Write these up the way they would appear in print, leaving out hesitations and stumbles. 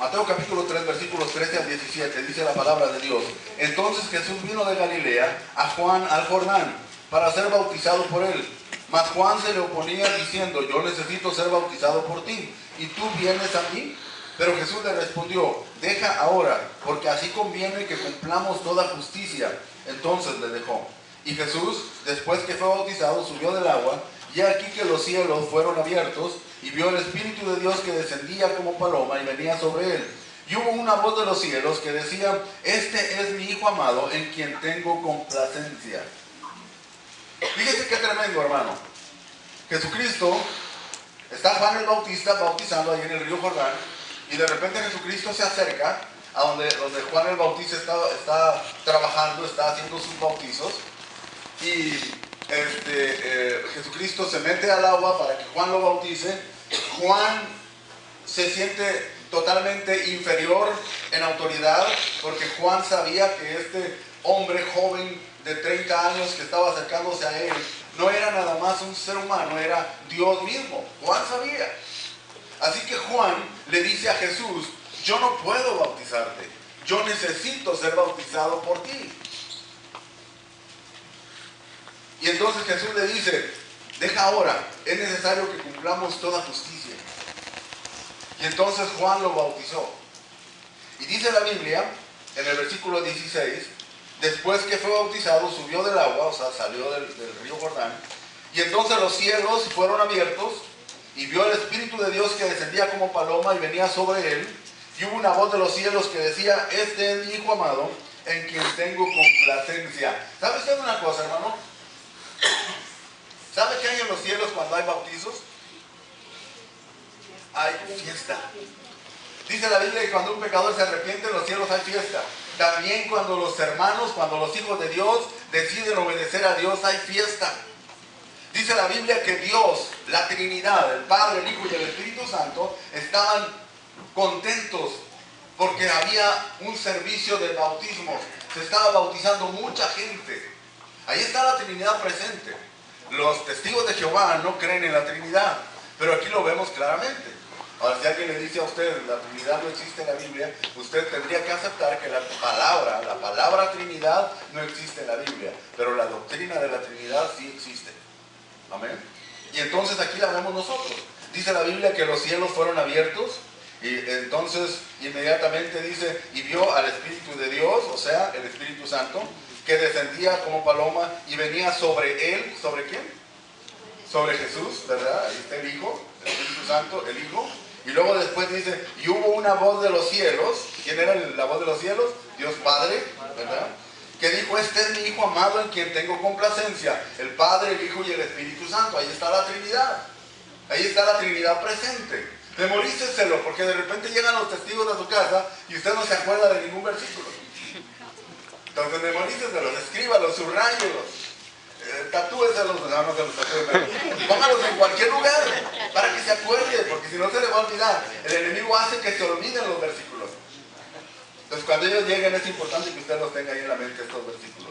Mateo capítulo 3, versículos 13 al 17, dice la palabra de Dios. Entonces Jesús vino de Galilea a Juan al Jordán para ser bautizado por él. Mas Juan se le oponía diciendo, yo necesito ser bautizado por ti, ¿y tú vienes a mí? Pero Jesús le respondió, deja ahora, porque así conviene que cumplamos toda justicia. Entonces le dejó. Y Jesús, después que fue bautizado, subió del agua, y aquí que los cielos fueron abiertos, y vio el Espíritu de Dios que descendía como paloma y venía sobre él. Y hubo una voz de los cielos que decía, este es mi Hijo amado, en quien tengo complacencia. Fíjese qué tremendo, hermano. Jesucristo, está Juan el Bautista bautizando ahí en el río Jordán, y de repente Jesucristo se acerca a donde Juan el Bautista está trabajando, está haciendo sus bautizos, y Jesucristo se mete al agua para que Juan lo bautice. Juan se siente totalmente inferior en autoridad, porque Juan sabía que este hombre joven de 30 años que estaba acercándose a él no era nada más un ser humano, era Dios mismo. Juan sabía. Así que Juan le dice a Jesús, yo no puedo bautizarte, yo necesito ser bautizado por ti. Y entonces Jesús le dice, deja ahora, es necesario que cumplamos toda justicia. Y entonces Juan lo bautizó. Y dice la Biblia, en el versículo 16, después que fue bautizado, subió del agua, o sea, salió del río Jordán, y entonces los cielos fueron abiertos, y vio el Espíritu de Dios que descendía como paloma y venía sobre él, y hubo una voz de los cielos que decía, este es mi Hijo amado, en quien tengo complacencia. ¿Sabe usted una cosa, hermano? ¿Sabe qué hay en los cielos cuando hay bautizos? Hay fiesta. Dice la Biblia que cuando un pecador se arrepiente, en los cielos hay fiesta. También cuando los hermanos, cuando los hijos de Dios deciden obedecer a Dios, hay fiesta. Dice la Biblia que Dios, la Trinidad, el Padre, el Hijo y el Espíritu Santo, estaban contentos porque había un servicio de bautismo. Se estaba bautizando mucha gente. Ahí está la Trinidad presente. Los testigos de Jehová no creen en la Trinidad, pero aquí lo vemos claramente. Ahora, si alguien le dice a usted, la Trinidad no existe en la Biblia, usted tendría que aceptar que la palabra Trinidad no existe en la Biblia, pero la doctrina de la Trinidad sí existe. Amén. Y entonces aquí la vemos nosotros. Dice la Biblia que los cielos fueron abiertos, y entonces inmediatamente dice, y vio al Espíritu de Dios, o sea, el Espíritu Santo, que descendía como paloma y venía sobre él. ¿Sobre quién? Sobre Jesús, ¿verdad? Ahí está el Hijo, el Espíritu Santo, el Hijo. Y luego después dice, y hubo una voz de los cielos. ¿Quién era la voz de los cielos? Dios Padre, ¿verdad? Que dijo, este es mi Hijo amado en quien tengo complacencia. El Padre, el Hijo y el Espíritu Santo. Ahí está la Trinidad. Ahí está la Trinidad presente. Memoríceselo, porque de repente llegan los testigos a su casa y usted no se acuerda de ningún versículo. Entonces memoríceselos, escríbalos, subrayelos. Tatúeselos, no se los tatúen, póngalos en cualquier lugar para que se acuerde, porque si no se le va a olvidar. El enemigo hace que se olviden los versículos. Entonces cuando ellos lleguen es importante que usted los tenga ahí en la mente, estos versículos.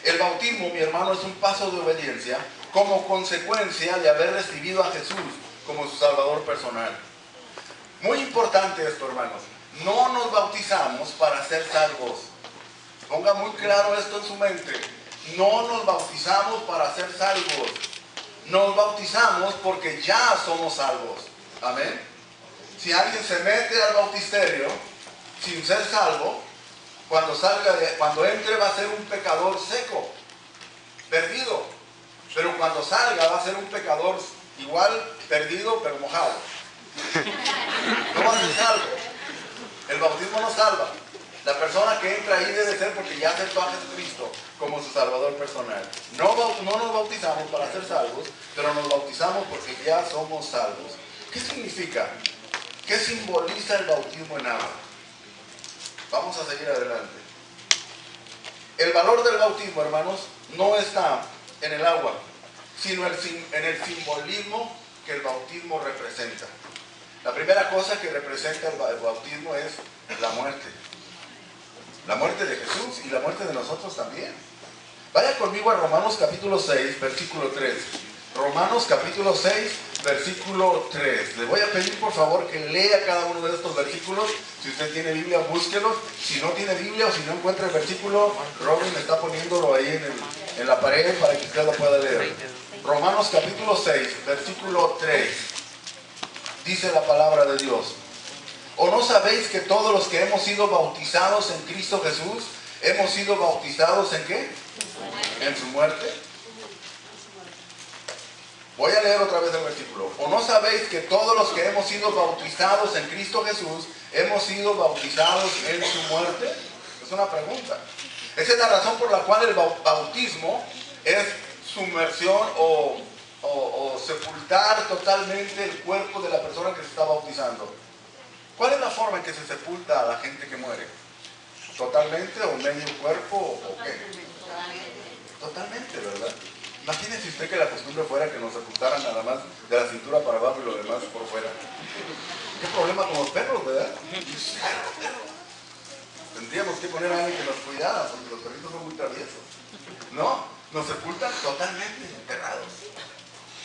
El bautismo, mi hermano, es un paso de obediencia como consecuencia de haber recibido a Jesús como su Salvador personal. Muy importante esto, hermanos. No nos bautizamos para ser salvos. Ponga muy claro esto en su mente. No nos bautizamos para ser salvos. Nos bautizamos porque ya somos salvos. Amén. Si alguien se mete al bautisterio sin ser salvo, cuando entre va a ser un pecador seco, perdido. Pero cuando salga va a ser un pecador igual, perdido, pero mojado. No va a ser salvo. El bautismo no salva. La persona que entra ahí debe ser porque ya aceptó a Jesucristo como su Salvador personal. No nos bautizamos para ser salvos, pero nos bautizamos porque ya somos salvos. ¿Qué significa? ¿Qué simboliza el bautismo en agua? Vamos a seguir adelante. El valor del bautismo, hermanos, no está en el agua, sino en el simbolismo que el bautismo representa. La primera cosa que representa el bautismo es la muerte. La muerte de Jesús y la muerte de nosotros también. Vaya conmigo a Romanos capítulo 6, versículo 3. Romanos capítulo 6, versículo 3. Le voy a pedir por favor que lea cada uno de estos versículos. Si usted tiene Biblia, búsquelos. Si no tiene Biblia o si no encuentra el versículo, Robin está poniéndolo ahí en la pared para que usted lo pueda leer. Romanos capítulo 6, versículo 3. Dice la palabra de Dios: ¿o no sabéis que todos los que hemos sido bautizados en Cristo Jesús, hemos sido bautizados en qué? En su muerte. Voy a leer otra vez el versículo. ¿O no sabéis que todos los que hemos sido bautizados en Cristo Jesús, hemos sido bautizados en su muerte? Es una pregunta. Esa es la razón por la cual el bautismo es sumersión o sepultar totalmente el cuerpo de la persona que se está bautizando. ¿Cuál es la forma en que se sepulta a la gente que muere? ¿Totalmente o medio cuerpo o qué? Totalmente, ¿verdad? Imagínese usted que la costumbre fuera que nos sepultaran nada más de la cintura para abajo y lo demás por fuera. ¿Qué problema con los perros, verdad? Tendríamos que poner a alguien que nos cuidara, porque los perritos son muy traviesos. No, nos sepultan totalmente enterrados.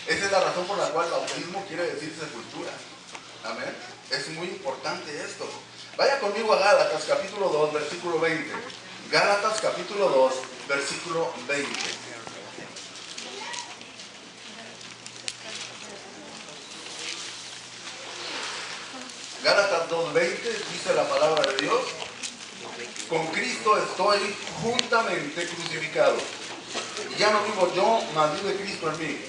Esa es la razón por la cual el bautismo quiere decir sepultura. Amén. Es muy importante esto. Vaya conmigo a Gálatas capítulo 2, versículo 20. Gálatas capítulo 2, versículo 20. Gálatas 2:20 dice la palabra de Dios: con Cristo estoy juntamente crucificado. Y ya no vivo yo, mas vive Cristo en mí.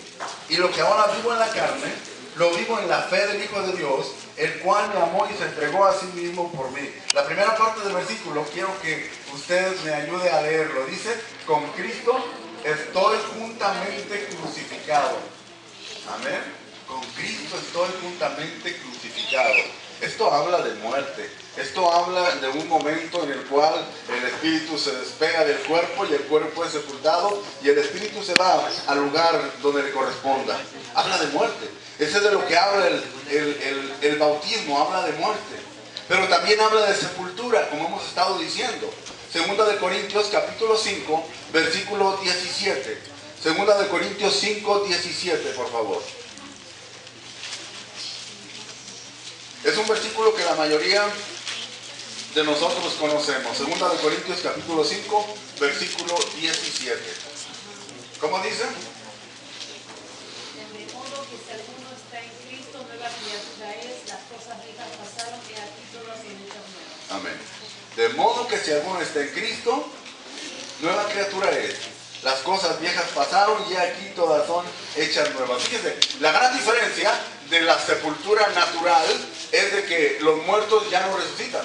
Y lo que ahora vivo en la carne, lo vivo en la fe del Hijo de Dios, el cual me amó y se entregó a sí mismo por mí. La primera parte del versículo quiero que usted me ayude a leerlo. Dice: con Cristo estoy juntamente crucificado. Amén. Con Cristo estoy juntamente crucificado. Esto habla de muerte. Esto habla de un momento en el cual el espíritu se despega del cuerpo y el cuerpo es sepultado y el espíritu se va al lugar donde le corresponda. Habla de muerte. Ese es de lo que habla el bautismo, habla de muerte. Pero también habla de sepultura, como hemos estado diciendo. Segunda de Corintios capítulo 5, versículo 17. Segunda de Corintios 5, 17, por favor. Es un versículo que la mayoría de nosotros conocemos. Segunda de Corintios capítulo 5, versículo 17. ¿Cómo dice? De modo que si alguno está en Cristo, nueva criatura es, las cosas viejas pasaron y aquí todas son hechas nuevas. Amén. De modo que si alguno está en Cristo, nueva criatura es. Las cosas viejas pasaron y aquí todas son hechas nuevas. Fíjense, la gran diferencia de la sepultura natural es de que los muertos ya no resucitan.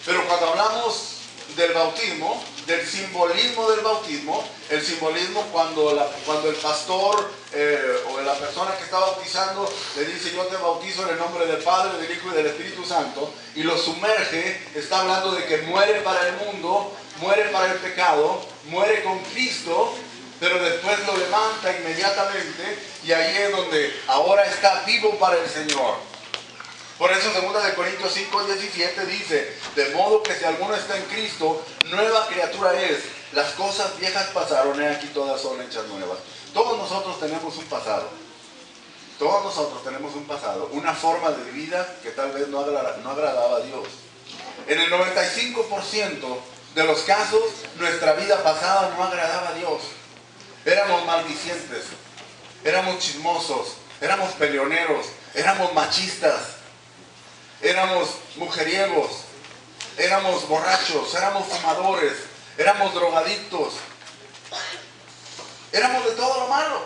Pero cuando hablamos del bautismo, del simbolismo del bautismo, el simbolismo cuando el pastor o la persona que está bautizando le dice: yo te bautizo en el nombre del Padre, del Hijo y del Espíritu Santo, y lo sumerge, está hablando de que muere para el mundo, muere para el pecado, muere con Cristo, pero después lo levanta inmediatamente y ahí es donde ahora está vivo para el Señor. Por eso 2 de Corintios 5, 17 dice: de modo que si alguno está en Cristo, nueva criatura es. Las cosas viejas pasaron, y aquí todas son hechas nuevas. Todos nosotros tenemos un pasado. Todos nosotros tenemos un pasado, una forma de vida que tal vez no agradaba a Dios. En el 95% de los casos, nuestra vida pasada no agradaba a Dios. Éramos maldicientes, éramos chismosos, éramos peleoneros, éramos machistas, éramos mujeriegos, éramos borrachos, éramos fumadores, éramos drogadictos, éramos de todo lo malo.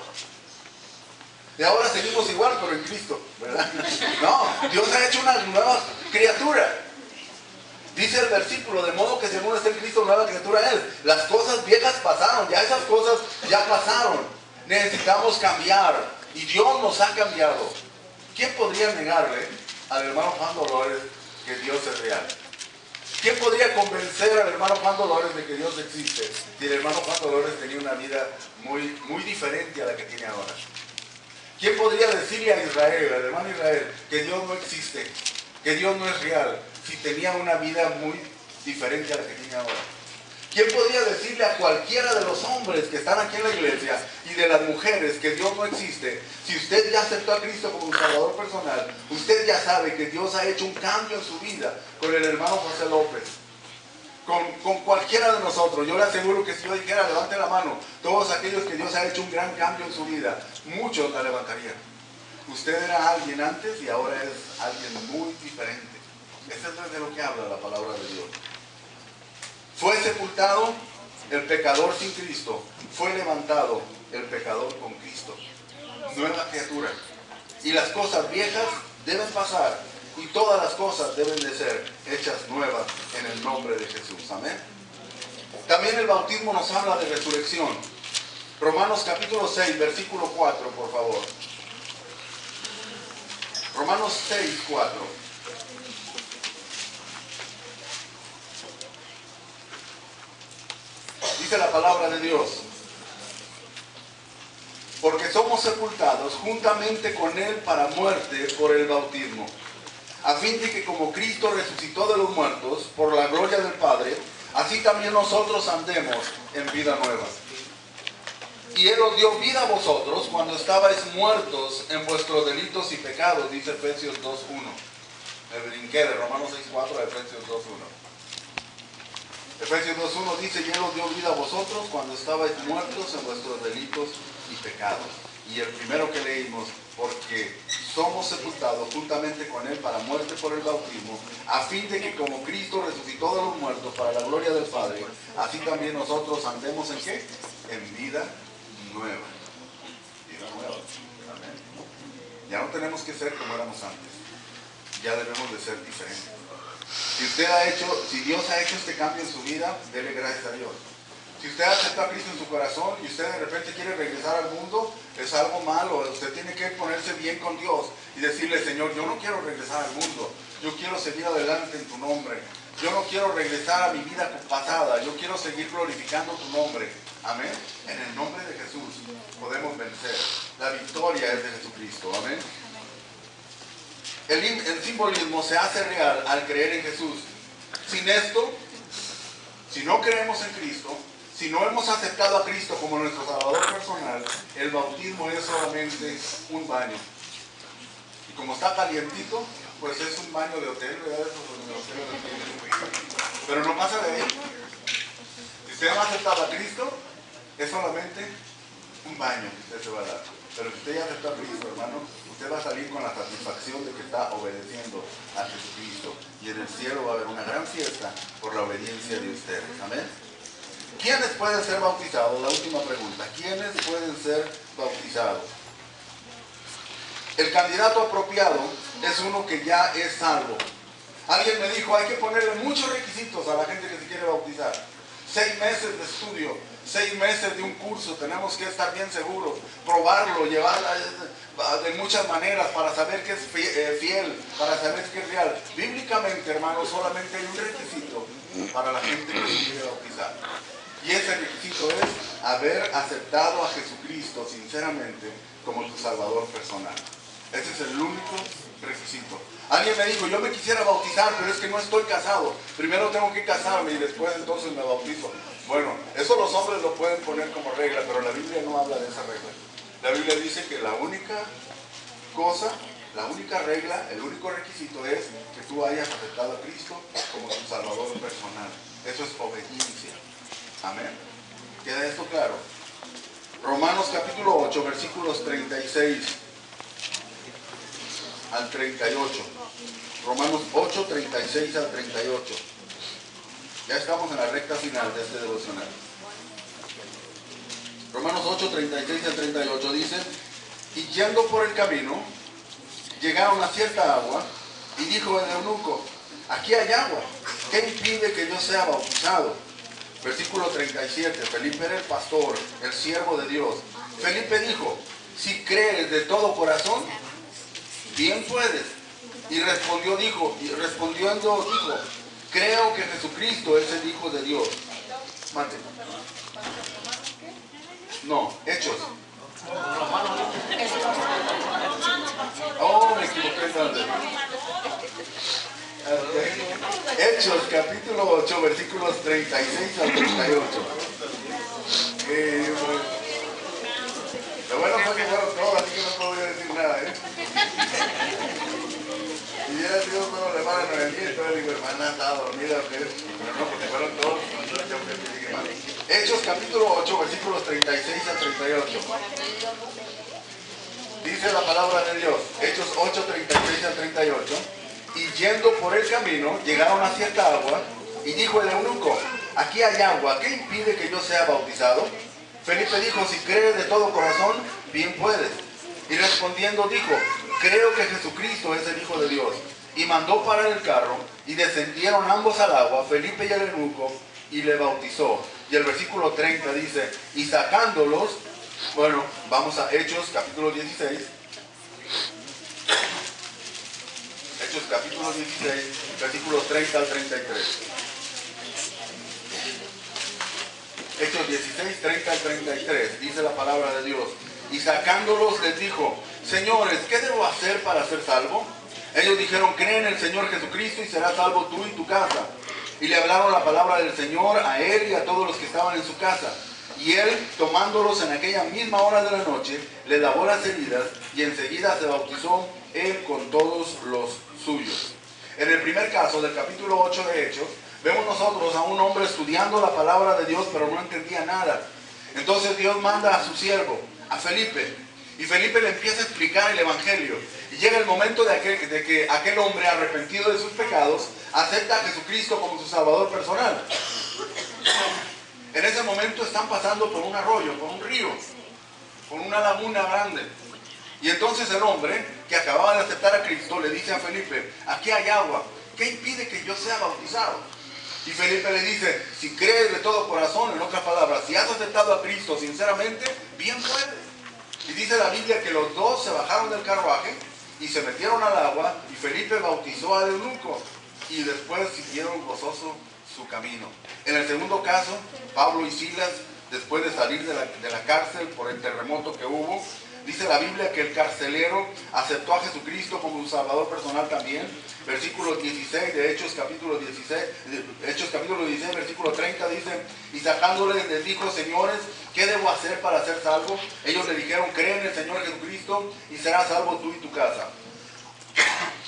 Y ahora seguimos igual, pero en Cristo, ¿verdad? No, Dios ha hecho una nueva criatura. Dice el versículo: de modo que si alguno está en Cristo, nueva criatura es. Las cosas viejas pasaron, ya esas cosas ya pasaron. Necesitamos cambiar y Dios nos ha cambiado. ¿Quién podría negarle al hermano Juan Dolores que Dios es real? ¿Quién podría convencer al hermano Juan Dolores de que Dios existe si el hermano Juan Dolores tenía una vida muy diferente a la que tiene ahora? ¿Quién podría decirle a Israel, al hermano Israel, que Dios no existe, que Dios no es real, si tenía una vida muy diferente a la que tiene ahora? ¿Quién podría decirle a cualquiera de los hombres que están aquí en la iglesia y de las mujeres que Dios no existe? Si usted ya aceptó a Cristo como un salvador personal, usted ya sabe que Dios ha hecho un cambio en su vida con el hermano José López. Con cualquiera de nosotros. Yo le aseguro que si yo dijera, levante la mano, todos aquellos que Dios ha hecho un gran cambio en su vida, muchos la levantarían. Usted era alguien antes y ahora es alguien muy diferente. Eso es de lo que habla la palabra de Dios. Fue sepultado el pecador sin Cristo, fue levantado el pecador con Cristo. Nueva criatura. Y las cosas viejas deben pasar y todas las cosas deben de ser hechas nuevas en el nombre de Jesús. Amén. También el bautismo nos habla de resurrección. Romanos capítulo 6, versículo 4, por favor. Romanos 6, 4. Dice la palabra de Dios: porque somos sepultados juntamente con Él para muerte por el bautismo, a fin de que como Cristo resucitó de los muertos por la gloria del Padre, así también nosotros andemos en vida nueva. Y Él os dio vida a vosotros cuando estabais muertos en vuestros delitos y pecados, dice Efesios 2.1. Me brinqué de Romanos 6.4 a Efesios 2.1. Efesios 2.1 dice: y Él os dio vida a vosotros cuando estabais muertos en vuestros delitos y pecados. Y el primero que leímos: porque somos sepultados juntamente con Él para muerte por el bautismo, a fin de que como Cristo resucitó de los muertos para la gloria del Padre, así también nosotros andemos ¿en qué? En vida nueva. Vida nueva. Amén. Ya no tenemos que ser como éramos antes. Ya debemos de ser diferentes. Si Dios ha hecho este cambio en su vida, dele gracias a Dios. Si usted acepta a Cristo en su corazón y usted de repente quiere regresar al mundo, es algo malo. Usted tiene que ponerse bien con Dios y decirle: Señor, yo no quiero regresar al mundo. Yo quiero seguir adelante en tu nombre. Yo no quiero regresar a mi vida pasada. Yo quiero seguir glorificando tu nombre. Amén. En el nombre de Jesús podemos vencer. La victoria es de Jesucristo. Amén. El simbolismo se hace real al creer en Jesús. Sin esto, si no creemos en Cristo, si no hemos aceptado a Cristo como nuestro Salvador personal, el bautismo es solamente un baño. Y como está calientito, pues es un baño de hotel, ¿verdad? Pero no pasa de ahí. Si usted no ha aceptado a Cristo, es solamente un baño que usted se va a dar. Pero si usted ya aceptó a Cristo, hermano, usted va a salir con la satisfacción de que está obedeciendo a Jesucristo. Y en el cielo va a haber una gran fiesta por la obediencia de ustedes. Amén. ¿Quiénes pueden ser bautizados? La última pregunta. ¿Quiénes pueden ser bautizados? El candidato apropiado es uno que ya es salvo. Alguien me dijo: hay que ponerle muchos requisitos a la gente que se quiere bautizar. 6 meses de estudio, 6 meses de un curso, tenemos que estar bien seguros, probarlo, llevarla de muchas maneras para saber que es fiel, para saber que es real. Bíblicamente, hermano, solamente hay un requisito para la gente que se quiere bautizar. Y ese requisito es haber aceptado a Jesucristo sinceramente como tu Salvador personal. Ese es el único requisito. Alguien me dijo: yo me quisiera bautizar, pero es que no estoy casado. Primero tengo que casarme y después entonces me bautizo. Bueno, eso los hombres lo pueden poner como regla, pero la Biblia no habla de esa regla. La Biblia dice que la única cosa, la única regla, el único requisito es que tú hayas aceptado a Cristo como tu Salvador personal. Eso es obediencia. Amén. ¿Queda esto claro? Romanos capítulo 8, versículos 36 al 38. Romanos 8, 36 al 38. Ya estamos en la recta final de este devocional. Romanos 8, 36 al 38 dice: y yendo por el camino, llegaron a cierta agua, y dijo el eunuco: aquí hay agua, ¿qué impide que yo sea bautizado? Versículo 37, Felipe era el pastor, el siervo de Dios. Felipe dijo: si crees de todo corazón, bien puedes. Y respondiendo dijo: creo que Jesucristo es el Hijo de Dios. Mate. No, Hechos. Oh, me equivoqué tanto. Hechos capítulo 8, versículos 36 al 38. Lo bueno fue que fueron todos, así que no podría decir nada, ¿eh? Si hubiera sido solo la hermana Noemí, entonces digo, hermana, estaba dormida, pero no, porque fueron todos, entonces yo creo que dije mal. Hechos capítulo 8, versículos 36 al 38. Dice la palabra de Dios, Hechos 8, 36 al 38. Y yendo por el camino, llegaron a cierta agua, y dijo el eunuco, aquí hay agua, ¿qué impide que yo sea bautizado? Felipe dijo, si crees de todo corazón, bien puedes. Y respondiendo dijo, creo que Jesucristo es el Hijo de Dios. Y mandó parar el carro, y descendieron ambos al agua, Felipe y el eunuco, y le bautizó. Y el versículo 30 dice, y sacándolos, bueno, vamos a Hechos capítulo 16. Hechos capítulo 16, versículos 30 al 33. Hechos 16, 30 al 33, dice la palabra de Dios. Y sacándolos les dijo, señores, ¿qué debo hacer para ser salvo? Ellos dijeron, cree en el Señor Jesucristo y serás salvo tú y tu casa. Y le hablaron la palabra del Señor a él y a todos los que estaban en su casa. Y él, tomándolos en aquella misma hora de la noche, le lavó las heridas y enseguida se bautizó él con todos los suyos. En el primer caso del capítulo 8 de Hechos, vemos nosotros a un hombre estudiando la palabra de Dios, pero no entendía nada. Entonces Dios manda a su siervo, a Felipe, y Felipe le empieza a explicar el evangelio. Y llega el momento de que aquel hombre arrepentido de sus pecados acepta a Jesucristo como su salvador personal. En ese momento están pasando por un arroyo, por un río, por una laguna grande. Y entonces el hombre que acababa de aceptar a Cristo le dice a Felipe, aquí hay agua, ¿qué impide que yo sea bautizado? Y Felipe le dice, si crees de todo corazón, en otras palabras, si has aceptado a Cristo sinceramente, bien puedes. Y dice la Biblia que los dos se bajaron del carruaje y se metieron al agua y Felipe bautizó al eunuco y después siguieron gozoso su camino. En el segundo caso, Pablo y Silas, después de salir de la cárcel por el terremoto que hubo, dice la Biblia que el carcelero aceptó a Jesucristo como su salvador personal también. Versículo 16 de Hechos capítulo 16, versículo 30 dice, y sacándoles les dijo, señores, ¿qué debo hacer para ser salvo? Ellos le dijeron, cree en el Señor Jesucristo y serás salvo tú y tu casa.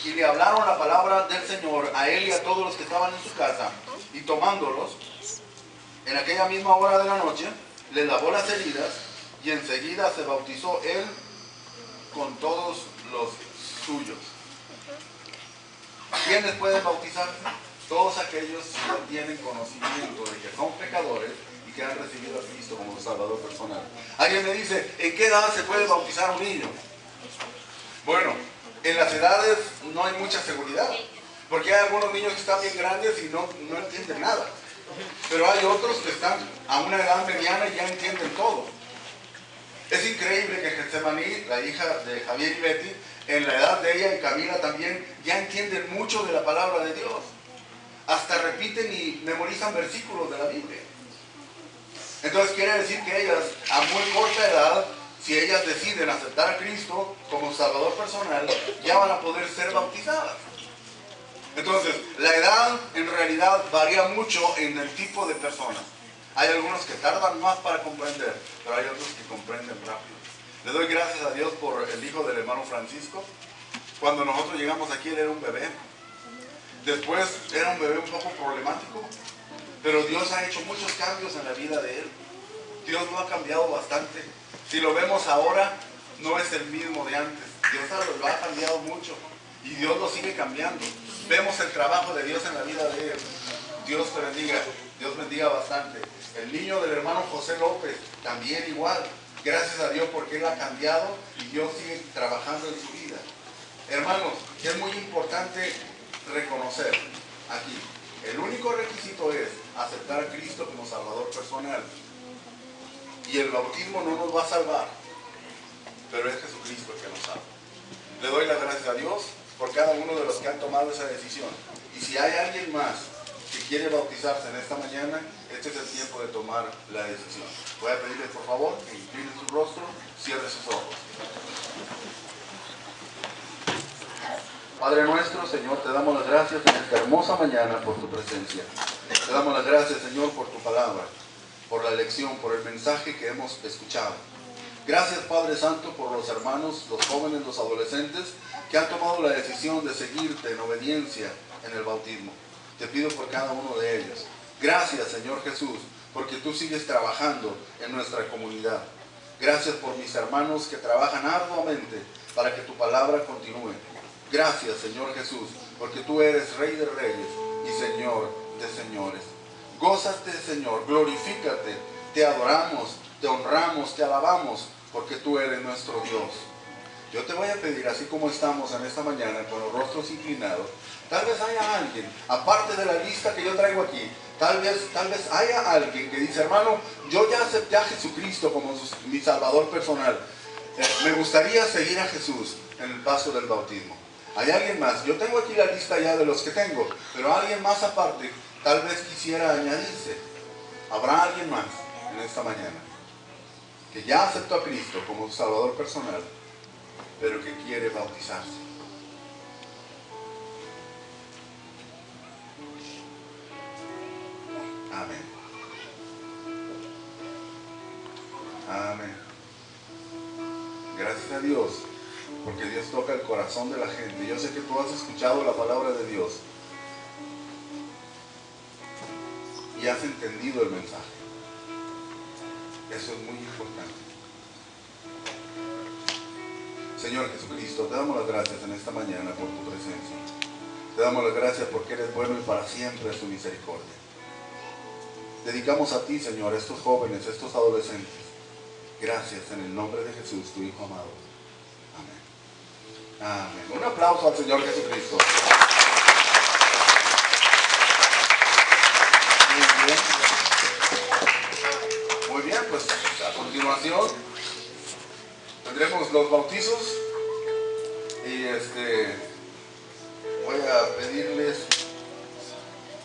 Y le hablaron la palabra del Señor a él y a todos los que estaban en su casa. Y tomándolos, en aquella misma hora de la noche, le lavó las heridas y enseguida se bautizó él con todos los suyos. ¿Quiénes pueden bautizarse? Todos aquellos que no tienen conocimiento de que son pecadores y que han recibido a Cristo como Salvador personal. Alguien me dice, ¿en qué edad se puede bautizar un niño? Bueno, en las edades no hay mucha seguridad, porque hay algunos niños que están bien grandes y no entienden nada. Pero hay otros que están a una edad mediana y ya entienden todo. Es increíble que Getsemaní, la hija de Javier y Betty, en la edad de ella y Camila también, ya entienden mucho de la palabra de Dios. Hasta repiten y memorizan versículos de la Biblia. Entonces quiere decir que ellas, a muy corta edad, si ellas deciden aceptar a Cristo como Salvador personal, ya van a poder ser bautizadas. Entonces, la edad en realidad varía mucho en el tipo de personas. Hay algunos que tardan más para comprender, pero hay otros que comprenden rápido. Le doy gracias a Dios por el hijo del hermano Francisco. Cuando nosotros llegamos aquí, él era un bebé. Después era un bebé un poco problemático, pero Dios ha hecho muchos cambios en la vida de él. Dios lo ha cambiado bastante. Si lo vemos ahora, no es el mismo de antes. Dios lo ha cambiado mucho y Dios lo sigue cambiando. Vemos el trabajo de Dios en la vida de él. Dios te bendiga. Dios bendiga bastante. El niño del hermano José López, también igual. Gracias a Dios porque él ha cambiado y Dios sigue trabajando en su vida. Hermanos, es muy importante reconocer aquí. El único requisito es aceptar a Cristo como Salvador personal. Y el bautismo no nos va a salvar, pero es Jesucristo el que nos salva. Le doy las gracias a Dios por cada uno de los que han tomado esa decisión. Y si hay alguien más que quiere bautizarse en esta mañana, este es el tiempo de tomar la decisión. Voy a pedirles por favor que inclinen su rostro, cierren sus ojos. Padre nuestro, Señor, te damos las gracias en esta hermosa mañana por tu presencia. Te damos las gracias, Señor, por tu palabra, por la lección, por el mensaje que hemos escuchado. Gracias, Padre Santo, por los hermanos, los jóvenes, los adolescentes que han tomado la decisión de seguirte en obediencia en el bautismo. Te pido por cada uno de ellos. Gracias, Señor Jesús, porque tú sigues trabajando en nuestra comunidad. Gracias por mis hermanos que trabajan arduamente para que tu palabra continúe. Gracias, Señor Jesús, porque tú eres Rey de Reyes y Señor de Señores. Gózate, Señor, glorifícate, te adoramos, te honramos, te alabamos, porque tú eres nuestro Dios. Yo te voy a pedir, así como estamos en esta mañana con los rostros inclinados, tal vez haya alguien, aparte de la lista que yo traigo aquí, tal vez haya alguien que dice, hermano, yo ya acepté a Jesucristo como mi Salvador personal. Me gustaría seguir a Jesús en el paso del bautismo. ¿Hay alguien más? Yo tengo aquí la lista ya de los que tengo, pero alguien más aparte tal vez quisiera añadirse. ¿Habrá alguien más en esta mañana que ya aceptó a Cristo como su Salvador personal, pero que quiere bautizarse? Amén. Amén. Gracias a Dios, porque Dios toca el corazón de la gente. Yo sé que tú has escuchado la palabra de Dios y has entendido el mensaje. Eso es muy importante. Señor Jesucristo, te damos las gracias en esta mañana por tu presencia. Te damos las gracias porque eres bueno y para siempre es tu misericordia. Dedicamos a ti, Señor, a estos jóvenes, a estos adolescentes. Gracias en el nombre de Jesús, tu Hijo amado. Amén. Amén. Un aplauso al Señor Jesucristo. Muy bien, pues a continuación tendremos los bautizos y voy a pedirles,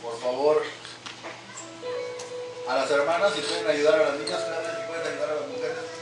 por favor, a las hermanas si pueden ayudar a las niñas, claro, si pueden ayudar a las mujeres.